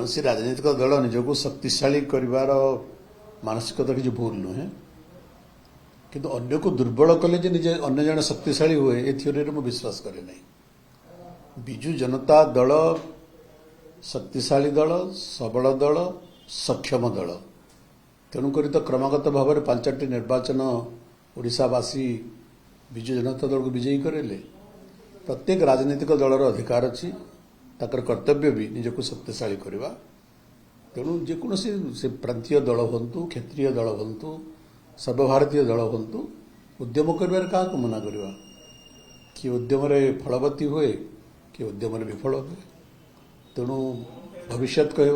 कौन सी राजनीतिक दल निजक शक्तिशाली कर मानसिकता किसी भूल नुहे किंतु अन्य को दुर्बल कले निजे अन्य जन शक्तिशाली हुए ए थ्योरी में विश्वास करे नहीं। बिजु जनता दल शक्तिशाली दल, सबल दल, सक्षम दल। तेणुक तो क्रमागत भाव में 5टी निर्वाचन ओडिशावासी बिजु जनता दल को विजयी करेले। प्रत्येक राजनीतिक दलर अधिकार अच्छी ताकर कर्तव्य भी निजक शक्तिशाली करवा। तेणु जेकोसी से प्रांतीय दल हूँ, क्षेत्रीय दल हूँ, सर्वभारतीय दल हूँ, उद्यम कर मना करवा। किए उद्यम फलवती हुए, किए उद्यम विफल हुए। तेणु भविष्य कह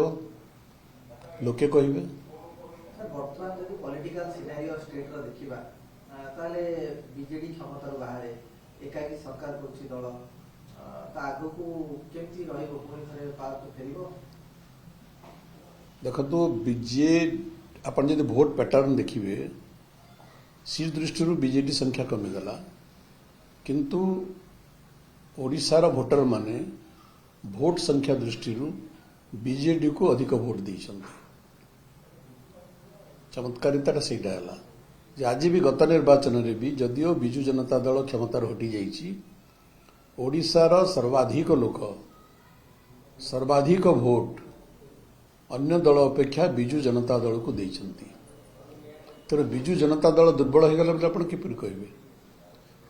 लोके कहे बर्तमान जब पॉलिटिकल सिनेरियो स्टेट रो देखिबा ताले बीजेडी क्षमतार बाहर एकाकी सरकार करछि दल ता आगो को केमती रहइबो पुणी थरे पार तो फेरिबो। देखो बीजे अपन जब भोट पैटर्न देखिए सी दृष्टि बीजेडी संख्या कमीगला किंतु ओडिशार भोटर माने भोट संख्या दृष्टि बीजेडी को अधिक भोट देइछन। चमत्कारिता से आज भी गत निर्वाचन में भी जदियो बिजु जनता दल क्षमतार हटि जाइछि ओडिशार सर्वाधिक लोक सर्वाधिक भोट अन्य दल अपेक्षा बिजु जनता दल को देइछन्ति। तेरे बिजु जनता दल दुर्बल हो गला आपण किपरि कहबे?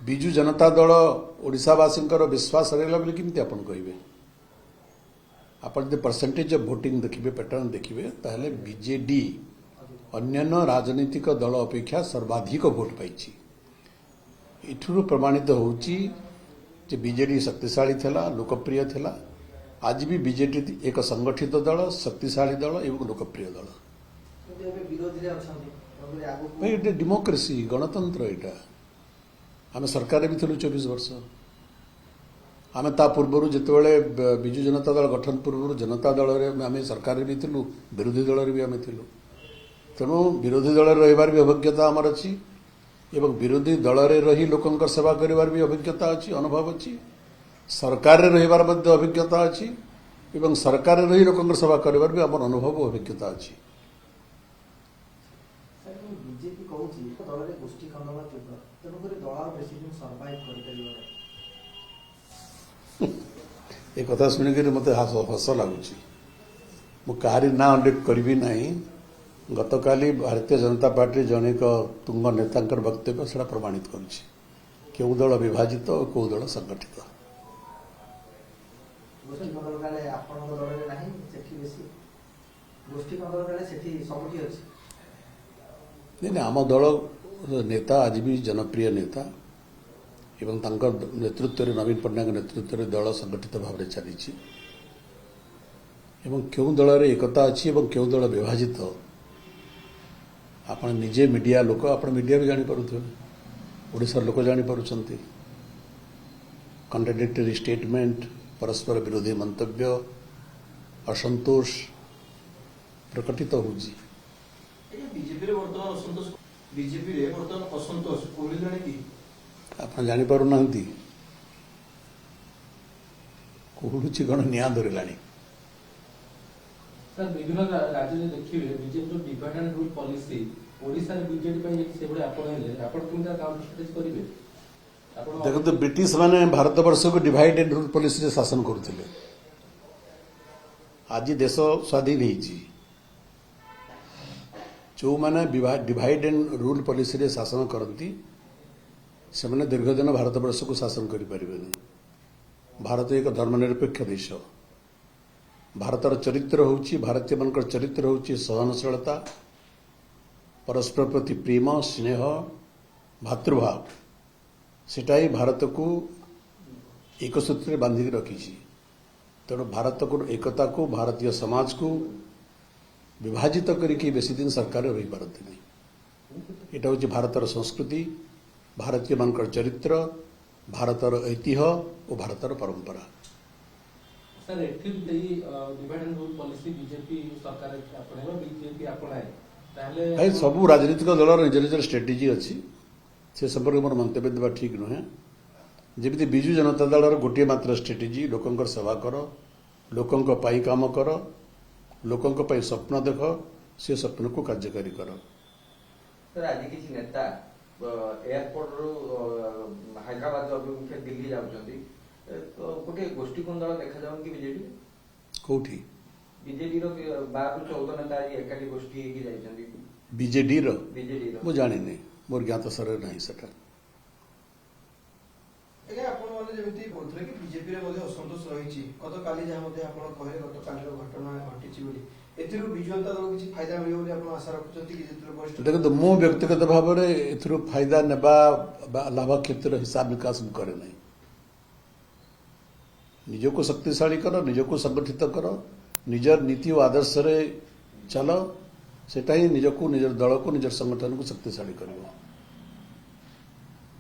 बिजु जनता दल ओडिशावासींकर विश्वास रहला बेले किमति आपण कहबे? आपण जब परसेंटेज ऑफ वोटिंग देखिए पैटर्न देखिए ताहले बीजेडी अन्यान्य राजनीतिक दल अपेक्षा सर्वाधिक भोट पाई। इठुरु प्रमाणित होउची जे बीजेडी शक्तिशाली थिला, लोकप्रिय थिला। आज भी बीजेडी एक संगठित दल, शक्तिशाली दल एवं लोकप्रिय दल। ये डेमोक्रेसी गणतंत्र एटा आम सरकार भी थिलु 24 वर्ष। आम ता पूर्व जितेबाला बिजु जनता दल गठन पूर्व जनता दल आम सरकार भी थिलु, विरोधी दल भी आम थिलु। तेणु विरोधी दल रही भी अभिज्ञता आमर अच्छी एवं विरोधी दल रही लोकंर सेवा करिवार भी अभिज्ञता अच्छी, अनुभव अच्छी। सरकार रहिबार मध्य अभिज्ञता अच्छी एवं सरकार रही लोकंर सेवा करिवार भी आमर अनुभव अभिज्ञता अच्छी। बीजेपी कहूची दल रे गोष्ठी खंडन तीव्र तेणु दल बेसी दिन सर्वाइव ए कथा शुणिक मत हस लगुच। मुझे ना उल्लेख करी ना गतकाली भारतीय जनता पार्टी जने तुंग नेता वक्तव्य से प्रमाणित करो दल विभाजित और कौ दल संगठित। नहीं आम दल नेता आज भी जनप्रिय नेता एवं नेतृत्व नवीन पट्टनायक नेतृत्व दल संगठित भाव में चली क्यों दल एकता अच्छी क्यों दल विभाजित आपण निजे मीडिया लोक आपण मीडिया भी जानीपे ओडिशार लोक जानीपुं कॉन्ट्राडिक्टरी स्टेटमेंट परस्पर विरोधी मंतव्य असंतोष प्रकटित हो आप जानीपार ना कौड़ी कौन निया धरला सर विभिन्न राज्य में देखिए बीजेपी जो divide and rule policy Odisha रे बीजेपी पे से बड़े आपणले आपण केमता काउंटर स्ट्रेटेजी करिवे? आपण देखो तो ब्रिटिश माने भारत वर्ष को डिवाइड एंड रूल पॉलिसी रे शासन करथिले। आज देश स्वाधीन होईची जो माने डिवाइड एंड रूल पॉलिसी रे शासन करती से माने दीर्घ दिन भारत वर्ष को शासन करि परिबेनी। भारत एक धर्मनिरपेक्ष देश। भारतर चरित्र होउची भारतीय मनकर चरित्र होउची सहनशीलता, परस्पर प्रति प्रेम, स्नेह, भातृभाव। सेटा ही भारत को एक सूत्र बांधिक रखी। तेणु भारत को एकता को भारतीय समाज को विभाजित करके बेसी दिन सरकार रही पारती नहीं। यहाँ हूँ भारतर संस्कृति, भारतीय मनकर चरित्र, भारतर ऐतिह्य और भारतर परंपरा। Sir divide and rule policy BJP सरकार आपणेबो बीजेपी आपणाए ताले भाई सबू राजनीतिक दल निज निज स्ट्रेटेजी अच्छी से संपर्क मोर मंतव्य देवा ठीक नुहे। जमी बिजु जनता दल गोटे मात्र स्ट्रेटेजी लोकंकर सेवा कर, लोकंक पाई काम कर, ଲୋକଙ୍କ ପାଇଁ ସ୍ୱପ୍ନ ଦେଖ, ସେ ସ୍ୱପ୍ନକୁ କାର୍ଯ୍ୟକାରୀ କର। सर आज किसी नेता एयरपोर्ट रु हैदराबाद अभिमुखे दिल्ली जाउछंती तो गोटे गोष्ठी कुंदल देखा जाउन कि बीजेडी कोठी बीजेडी रो 12 ରୁ 14 नेता आज एकाठी गोष्ठी की जाइछंती बीजेडी रो बीजेडी रो ମୁଁ ଜାଣିନି, ମୋର ଜ୍ଞାତ ସରରେ ନାହିଁ ସେଟା। ଆଜ୍ଞା ଆପଣ ମାନେ ଯେମିତି କହୁଥିଲେ କି ବିଜେପି ରେ ମଧ୍ୟ ଅସନ୍ତୋଷ ରହିଛି, ଗତକାଲି ଯାହା ମଧ୍ୟ ଆପଣ କହିଲେ ଗତକାଲିର ଘଟଣା ଘଟିଛି ବୋଲି, ଏଥିରୁ ବିଜୁ ଜନତା ଦଳ କିଛି ଫାଇଦା ମିଳିବ ବୋଲି ଆପଣ ଆଶା ରଖୁଛନ୍ତି କି? ଯେତେବେଳେ ବରିଷ୍ଠ ଦେଖନ୍ତୁ, ମୁଁ ବ୍ୟକ୍ତିଗତ ଭାବରେ ଏଥିରୁ ଫାଇଦା ନେବା ବା ଲାଭ କ୍ଷତିର ହିସାବ ନିକାଶ ମୁଁ କରେ ନାହିଁ। ନିଜକୁ ଶକ୍ତିଶାଳୀ କର, ନିଜକୁ ସଂଗଠିତ କର, ନିଜର ନୀତି ଓ ଆଦର୍ଶରେ ଚାଲ, ସେଟା ହିଁ ନିଜକୁ, ନିଜର ଦଳକୁ, ନିଜର ସଂଗଠନକୁ ଶକ୍ତିଶାଳୀ କରିବ।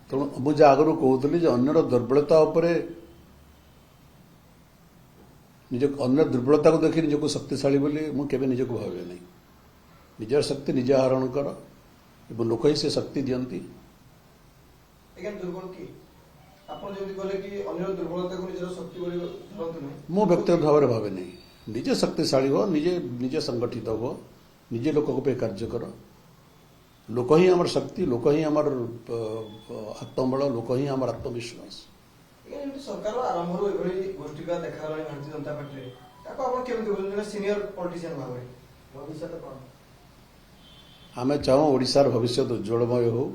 ତେଣୁ ମୁଁ ଯାହା ଆଗରୁ କହୁଥିଲି ଯେ ଅନ୍ୟର ଦୁର୍ବଳତା ଉପରେ ଅନ୍ୟ ଦୁର୍ବଳତାକୁ ଦେଖି ନିଜକୁ ଶକ୍ତିଶାଳୀ ବୋଲି ମୁଁ କେବେ ନିଜକୁ ଭାବେ ନାହିଁ। ନିଜର ଶକ୍ତି ନିଜେ ଆହରଣ କର ଏବଂ ଲୋକ ହିଁ ସେ ଶକ୍ତି ଦିଅନ୍ତି। ଆଜ୍ଞା ଦୁର୍ବଳ କି ଆପଣ ଯେମିତି କହିଲେ କି ଅନ୍ୟର ଦୁର୍ବଳତାକୁ ନିଜର ଶକ୍ତି ବୋଲି ଧରନ୍ତୁ ନାହିଁ, ମୁଁ ବ୍ୟକ୍ତିଗତ ଭାବରେ ଭାବେ ନାହିଁ। ନିଜେ ଶକ୍ତିଶାଳୀ ହୁଅ, ନିଜେ ସଂଗଠିତ ହୁଅ, ନିଜେ ଲୋକଙ୍କ ପାଇଁ କାର୍ଯ୍ୟ କର। ଲୋକ ହିଁ ଆମର ଶକ୍ତି, ଲୋକ ହିଁ ଆମର ଆତ୍ମବଳ, ଲୋକ ହିଁ ଆମର ଆତ୍ମବିଶ୍ୱାସ। ଆଜ୍ଞା ଯେମିତି ସରକାର ଆରମ୍ଭରୁ ଏଭଳି ଗୋଷ୍ଠୀକା ଦେଖାଗଲାଣି ଭାରତୀୟ ଜନତା ପାର୍ଟିରେ, ତାକୁ ଆପଣ କେମିତି କହୁଛନ୍ତି ଜଣେ ସିନିୟର ପଲିଟିସିଆନ ଭାବରେ? ଭବିଷ୍ୟତ କ'ଣ? ଆମେ ଚାହୁଁ ଓଡ଼ିଶାର ଭବିଷ୍ୟତ ଉଜ୍ଜଳମୟ ହେଉ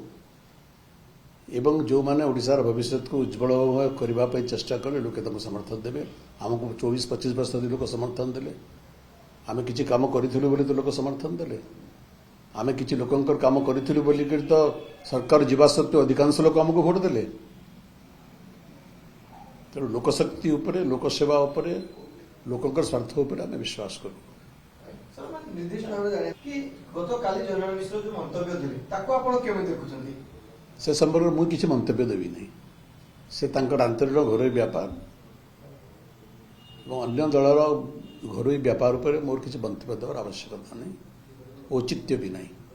ଏବଂ ଯେଉଁମାନେ ଓଡ଼ିଶାର ଭବିଷ୍ୟତକୁ ଉଜ୍ଜଳମୟ କରିବା ପାଇଁ ଚେଷ୍ଟା କଲେ ଲୋକେ ତାଙ୍କୁ ସମର୍ଥନ ଦେବେ। ଆମକୁ 24-25 ବର୍ଷ ଧରି ଲୋକ ସମର୍ଥନ ଦେଲେ। ଆମେ କିଛି କାମ କରିଥିଲୁ ବୋଲି ତ ଲୋକ ସମର୍ଥନ ଦେଲେ। ଆମେ କିଛି ଲୋକଙ୍କର କାମ କରିଥିଲୁ ବୋଲିକରି ତ ସରକାର ଯିବା ସତ୍ତ୍ୱେ ଅଧିକାଂଶ ଲୋକ ଆମକୁ ଭୋଟ ଦେଲେ। ତେଣୁ ଲୋକଶକ୍ତି ଉପରେ, ଲୋକସେବା ଉପରେ, ଲୋକଙ୍କର ସ୍ୱାର୍ଥ ଉପରେ ଆମେ ବିଶ୍ୱାସ କରୁ। ସାର୍ ମାନେ ନିର୍ଦ୍ଦିଷ୍ଟ ଭାବରେ ଜାଣିବା କି ଗତକାଲି ଜୟନାରାୟଣ ମିଶ୍ର ଯୋଉ ମନ୍ତବ୍ୟ ଦେଲେ ତାକୁ ଆପଣ କେମିତି ଦେଖୁଛନ୍ତି? ସେ ସମ୍ପର୍କରେ ମୁଁ କିଛି ମନ୍ତବ୍ୟ ଦେବି ନାହିଁ। ସେ ତାଙ୍କର ଆନ୍ତରିକ ଘରୋଇ ବ୍ୟାପାର ଏବଂ ଅନ୍ୟ ଦଳର ଘରୋଇ ବ୍ୟାପାର ଉପରେ ମୋର କିଛି ମନ୍ତବ୍ୟ ଦେବାର ଆବଶ୍ୟକତା ନାହିଁ, ଔଚିତ୍ୟ ବି ନାହିଁ।